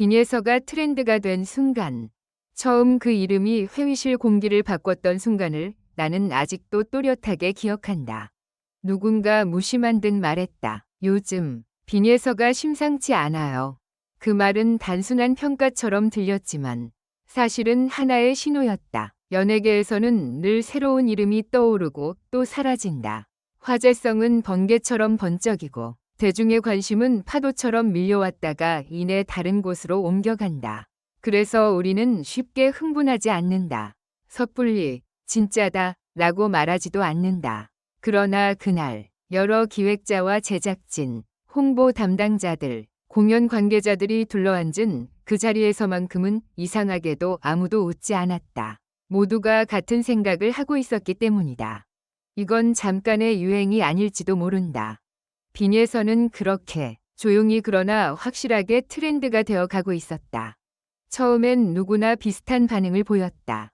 빈예서가 트렌드가 된 순간, 처음 그 이름이 회의실 공기를 바꿨던 순간을 나는 아직도 또렷하게 기억한다. 누군가 무심한 듯 말했다. 요즘 빈예서가 심상치 않아요. 그 말은 단순한 평가처럼 들렸지만 사실은 하나의 신호였다. 연예계에서는 늘 새로운 이름이 떠오르고 또 사라진다. 화제성은 번개처럼 번쩍이고 대중의 관심은 파도처럼 밀려왔다가 이내 다른 곳으로 옮겨간다. 그래서 우리는 쉽게 흥분하지 않는다. 섣불리 진짜다 라고 말하지도 않는다. 그러나 그날 여러 기획자와 제작진, 홍보 담당자들, 공연 관계자들이 둘러앉은 그 자리에서만큼은 이상하게도 아무도 웃지 않았다. 모두가 같은 생각을 하고 있었기 때문이다. 이건 잠깐의 유행이 아닐지도 모른다. 빈예서는 그렇게 조용히 그러나 확실하게 트렌드가 되어 가고 있었다. 처음엔 누구나 비슷한 반응을 보였다.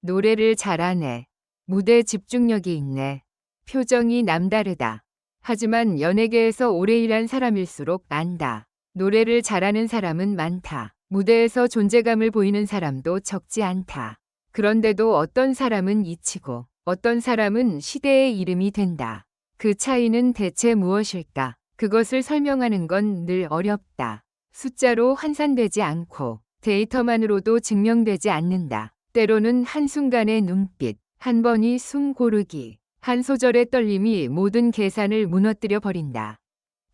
노래를 잘하네. 무대 집중력이 있네. 표정이 남다르다. 하지만 연예계에서 오래 일한 사람일수록 안다. 노래를 잘하는 사람은 많다. 무대에서 존재감을 보이는 사람도 적지 않다. 그런데도 어떤 사람은 잊히고 어떤 사람은 시대의 이름이 된다. 그 차이는 대체 무엇일까? 그것을 설명하는 건 늘 어렵다. 숫자로 환산되지 않고 데이터만으로도 증명되지 않는다. 때로는 한순간의 눈빛, 한 번의 숨 고르기, 한 소절의 떨림이 모든 계산을 무너뜨려 버린다.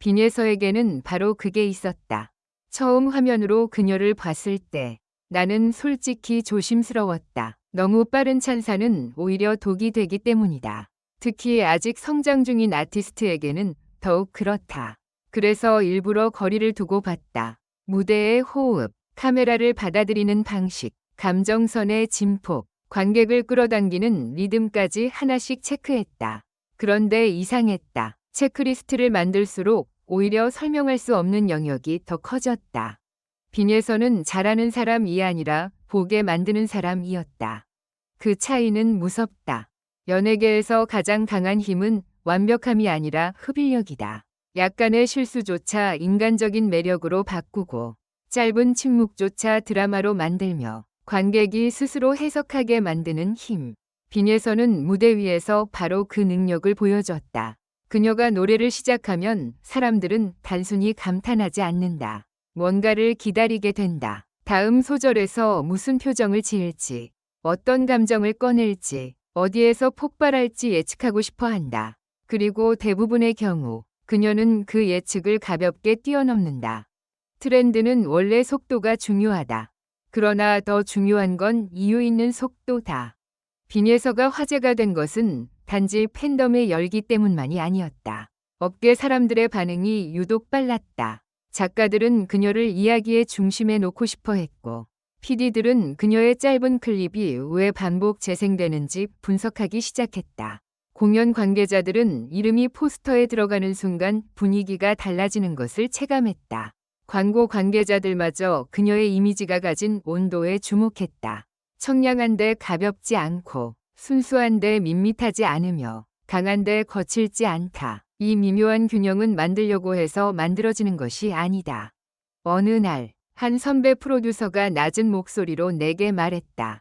빈예서에게는 바로 그게 있었다. 처음 화면으로 그녀를 봤을 때 나는 솔직히 조심스러웠다. 너무 빠른 찬사는 오히려 독이 되기 때문이다. 특히 아직 성장 중인 아티스트에게는 더욱 그렇다. 그래서 일부러 거리를 두고 봤다. 무대의 호흡, 카메라를 받아들이는 방식, 감정선의 진폭, 관객을 끌어당기는 리듬까지 하나씩 체크했다. 그런데 이상했다. 체크리스트를 만들수록 오히려 설명할 수 없는 영역이 더 커졌다. 빈예서는 잘하는 사람이 아니라 보게 만드는 사람이었다. 그 차이는 무섭다. 연예계에서 가장 강한 힘은 완벽함이 아니라 흡인력이다. 약간의 실수조차 인간적인 매력으로 바꾸고 짧은 침묵조차 드라마로 만들며 관객이 스스로 해석하게 만드는 힘. 빈예서는 무대 위에서 바로 그 능력을 보여줬다. 그녀가 노래를 시작하면 사람들은 단순히 감탄하지 않는다. 뭔가를 기다리게 된다. 다음 소절에서 무슨 표정을 지을지, 어떤 감정을 꺼낼지, 어디에서 폭발할지 예측하고 싶어 한다. 그리고 대부분의 경우 그녀는 그 예측을 가볍게 뛰어넘는다. 트렌드는 원래 속도가 중요하다. 그러나 더 중요한 건 이유 있는 속도다. 빈예서가 화제가 된 것은 단지 팬덤의 열기 때문만이 아니었다. 업계 사람들의 반응이 유독 빨랐다. 작가들은 그녀를 이야기의 중심에 놓고 싶어 했고, PD들은 그녀의 짧은 클립이 왜 반복 재생되는지 분석하기 시작했다. 공연 관계자들은 이름이 포스터에 들어가는 순간 분위기가 달라지는 것을 체감했다. 광고 관계자들마저 그녀의 이미지가 가진 온도에 주목했다. 청량한데 가볍지 않고 순수한데 밋밋하지 않으며 강한데 거칠지 않다. 이 미묘한 균형은 만들려고 해서 만들어지는 것이 아니다. 어느 날 한 선배 프로듀서가 낮은 목소리로 내게 말했다.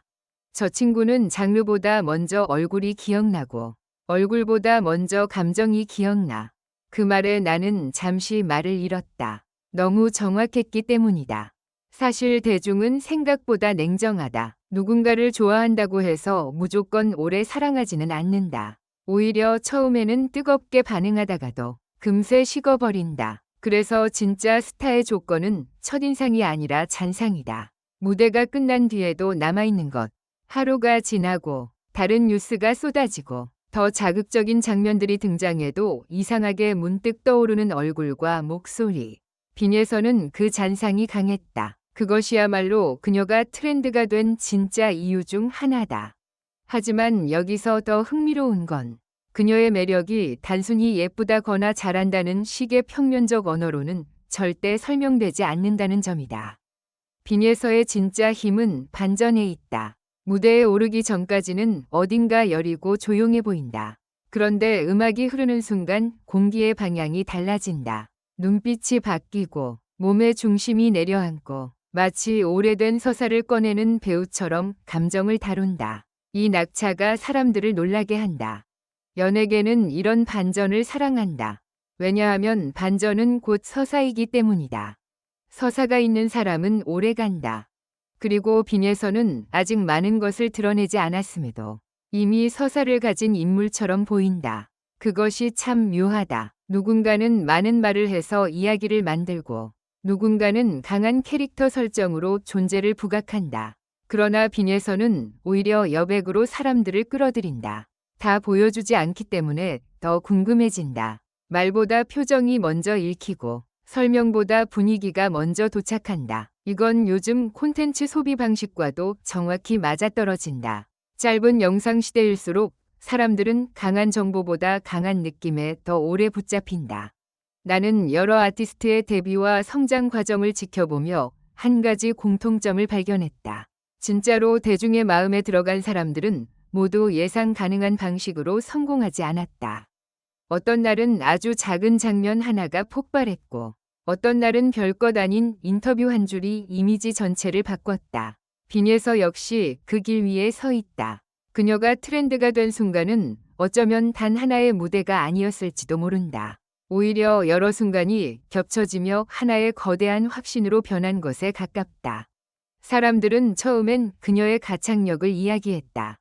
저 친구는 장르보다 먼저 얼굴이 기억나고 얼굴보다 먼저 감정이 기억나. 그 말에 나는 잠시 말을 잃었다. 너무 정확했기 때문이다. 사실 대중은 생각보다 냉정하다. 누군가를 좋아한다고 해서 무조건 오래 사랑하지는 않는다. 오히려 처음에는 뜨겁게 반응하다가도 금세 식어버린다. 그래서 진짜 스타의 조건은 첫인상이 아니라 잔상이다. 무대가 끝난 뒤에도 남아있는 것. 하루가 지나고 다른 뉴스가 쏟아지고 더 자극적인 장면들이 등장해도 이상하게 문득 떠오르는 얼굴과 목소리. 빈예서는 그 잔상이 강했다. 그것이야말로 그녀가 트렌드가 된 진짜 이유 중 하나다. 하지만 여기서 더 흥미로운 건 그녀의 매력이 단순히 예쁘다거나 잘한다는 식의 평면적 언어로는 절대 설명되지 않는다는 점이다. 빈예서의 진짜 힘은 반전에 있다. 무대에 오르기 전까지는 어딘가 여리고 조용해 보인다. 그런데 음악이 흐르는 순간 공기의 방향이 달라진다. 눈빛이 바뀌고 몸의 중심이 내려앉고 마치 오래된 서사를 꺼내는 배우처럼 감정을 다룬다. 이 낙차가 사람들을 놀라게 한다. 연예계는 이런 반전을 사랑한다. 왜냐하면 반전은 곧 서사이기 때문이다. 서사가 있는 사람은 오래 간다. 그리고 빈에서는 아직 많은 것을 드러내지 않았음에도 이미 서사를 가진 인물처럼 보인다. 그것이 참 묘하다. 누군가는 많은 말을 해서 이야기를 만들고 누군가는 강한 캐릭터 설정으로 존재를 부각한다. 그러나 빈에서는 오히려 여백으로 사람들을 끌어들인다. 다 보여주지 않기 때문에 더 궁금해진다. 말보다 표정이 먼저 읽히고 설명보다 분위기가 먼저 도착한다. 이건 요즘 콘텐츠 소비 방식과도 정확히 맞아떨어진다. 짧은 영상 시대일수록 사람들은 강한 정보보다 강한 느낌에 더 오래 붙잡힌다. 나는 여러 아티스트의 데뷔와 성장 과정을 지켜보며 한 가지 공통점을 발견했다. 진짜로 대중의 마음에 들어간 사람들은 모두 예상 가능한 방식으로 성공하지 않았다. 어떤 날은 아주 작은 장면 하나가 폭발했고 어떤 날은 별것 아닌 인터뷰 한 줄이 이미지 전체를 바꿨다. 빈에서 역시 그 길 위에 서 있다. 그녀가 트렌드가 된 순간은 어쩌면 단 하나의 무대가 아니었을지도 모른다. 오히려 여러 순간이 겹쳐지며 하나의 거대한 확신으로 변한 것에 가깝다. 사람들은 처음엔 그녀의 가창력을 이야기했다.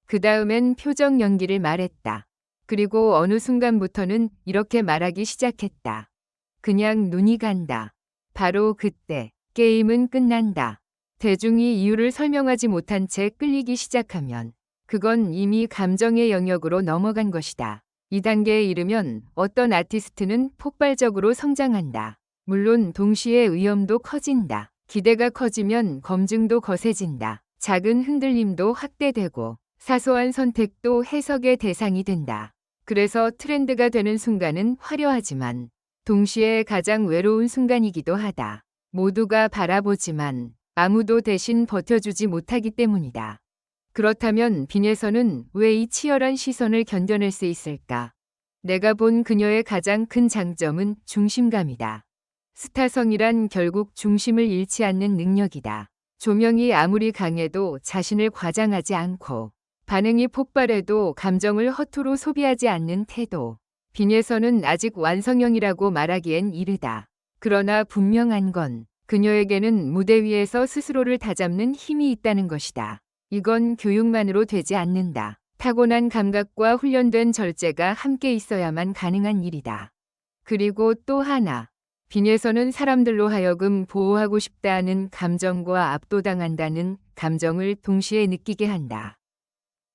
그 다음엔 표정 연기를 말했다. 그리고 어느 순간부터는 이렇게 말하기 시작했다. 그냥 눈이 간다. 바로 그때 게임은 끝난다. 대중이 이유를 설명하지 못한 채 끌리기 시작하면 그건 이미 감정의 영역으로 넘어간 것이다. 이 단계에 이르면 어떤 아티스트는 폭발적으로 성장한다. 물론 동시에 위험도 커진다. 기대가 커지면 검증도 거세진다. 작은 흔들림도 확대되고 사소한 선택도 해석의 대상이 된다. 그래서 트렌드가 되는 순간은 화려하지만 동시에 가장 외로운 순간이기도 하다. 모두가 바라보지만 아무도 대신 버텨주지 못하기 때문이다. 그렇다면 빈에서는 왜 이 치열한 시선을 견뎌낼 수 있을까? 내가 본 그녀의 가장 큰 장점은 중심감이다. 스타성이란 결국 중심을 잃지 않는 능력이다. 조명이 아무리 강해도 자신을 과장하지 않고 반응이 폭발해도 감정을 허투루 소비하지 않는 태도. 빈에서는 아직 완성형이라고 말하기엔 이르다. 그러나 분명한 건 그녀에게는 무대 위에서 스스로를 다잡는 힘이 있다는 것이다. 이건 교육만으로 되지 않는다. 타고난 감각과 훈련된 절제가 함께 있어야만 가능한 일이다. 그리고 또 하나. 빈에서는 사람들로 하여금 보호하고 싶다는 감정과 압도당한다는 감정을 동시에 느끼게 한다.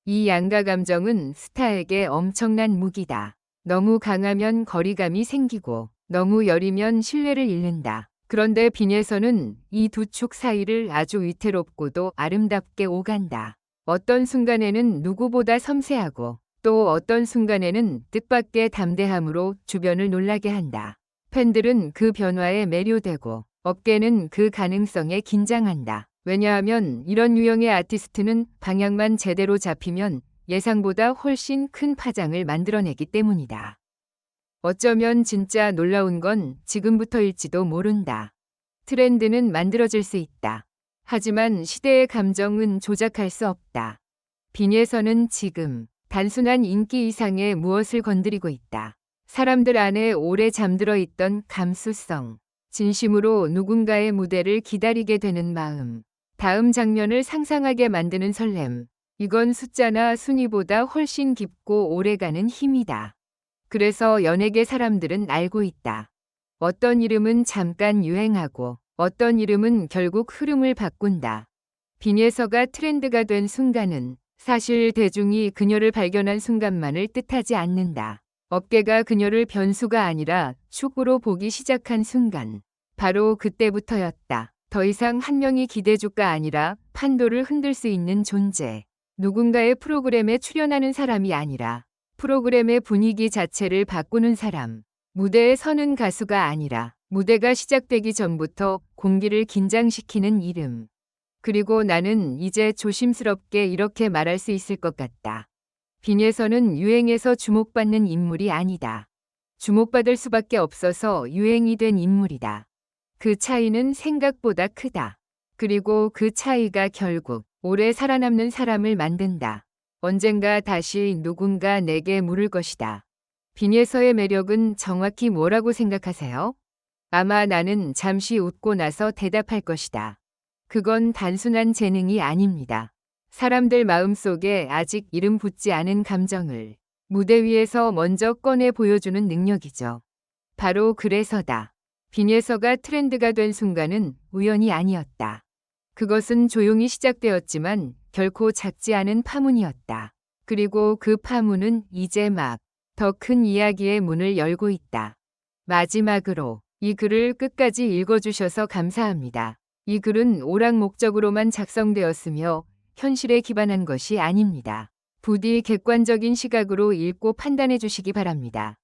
이 양가 감정은 스타에게 엄청난 무기다. 너무 강하면 거리감이 생기고 너무 여리면 신뢰를 잃는다. 그런데 빈에서는 이 두 축 사이를 아주 위태롭고도 아름답게 오간다. 어떤 순간에는 누구보다 섬세하고 또 어떤 순간에는 뜻밖의 담대함으로 주변을 놀라게 한다. 팬들은 그 변화에 매료되고 업계는 그 가능성에 긴장한다. 왜냐하면 이런 유형의 아티스트는 방향만 제대로 잡히면 예상보다 훨씬 큰 파장을 만들어내기 때문이다. 어쩌면 진짜 놀라운 건 지금부터일지도 모른다. 트렌드는 만들어질 수 있다. 하지만 시대의 감정은 조작할 수 없다. 빈에서는 지금 단순한 인기 이상의 무엇을 건드리고 있다. 사람들 안에 오래 잠들어 있던 감수성, 진심으로 누군가의 무대를 기다리게 되는 마음, 다음 장면을 상상하게 만드는 설렘. 이건 숫자나 순위보다 훨씬 깊고 오래가는 힘이다. 그래서 연예계 사람들은 알고 있다. 어떤 이름은 잠깐 유행하고 어떤 이름은 결국 흐름을 바꾼다. 빈에서가 트렌드가 된 순간은 사실 대중이 그녀를 발견한 순간만을 뜻하지 않는다. 업계가 그녀를 변수가 아니라 축으로 보기 시작한 순간. 바로 그때부터였다. 더 이상 한 명이 기대주가 아니라 판도를 흔들 수 있는 존재. 누군가의 프로그램에 출연하는 사람이 아니라 프로그램의 분위기 자체를 바꾸는 사람. 무대에 서는 가수가 아니라 무대가 시작되기 전부터 공기를 긴장시키는 이름. 그리고 나는 이제 조심스럽게 이렇게 말할 수 있을 것 같다. 빈에서는 유행에서 주목받는 인물이 아니다. 주목받을 수밖에 없어서 유행이 된 인물이다. 그 차이는 생각보다 크다. 그리고 그 차이가 결국 오래 살아남는 사람을 만든다. 언젠가 다시 누군가 내게 물을 것이다. 빈에서의 매력은 정확히 뭐라고 생각하세요? 아마 나는 잠시 웃고 나서 대답할 것이다. 그건 단순한 재능이 아닙니다. 사람들 마음속에 아직 이름 붙지 않은 감정을 무대 위에서 먼저 꺼내 보여주는 능력이죠. 바로 그래서다. 빈예서가 트렌드가 된 순간은 우연이 아니었다. 그것은 조용히 시작되었지만 결코 작지 않은 파문이었다. 그리고 그 파문은 이제 막 더 큰 이야기의 문을 열고 있다. 마지막으로 이 글을 끝까지 읽어주셔서 감사합니다. 이 글은 오락 목적으로만 작성되었으며 현실에 기반한 것이 아닙니다. 부디 객관적인 시각으로 읽고 판단해 주시기 바랍니다.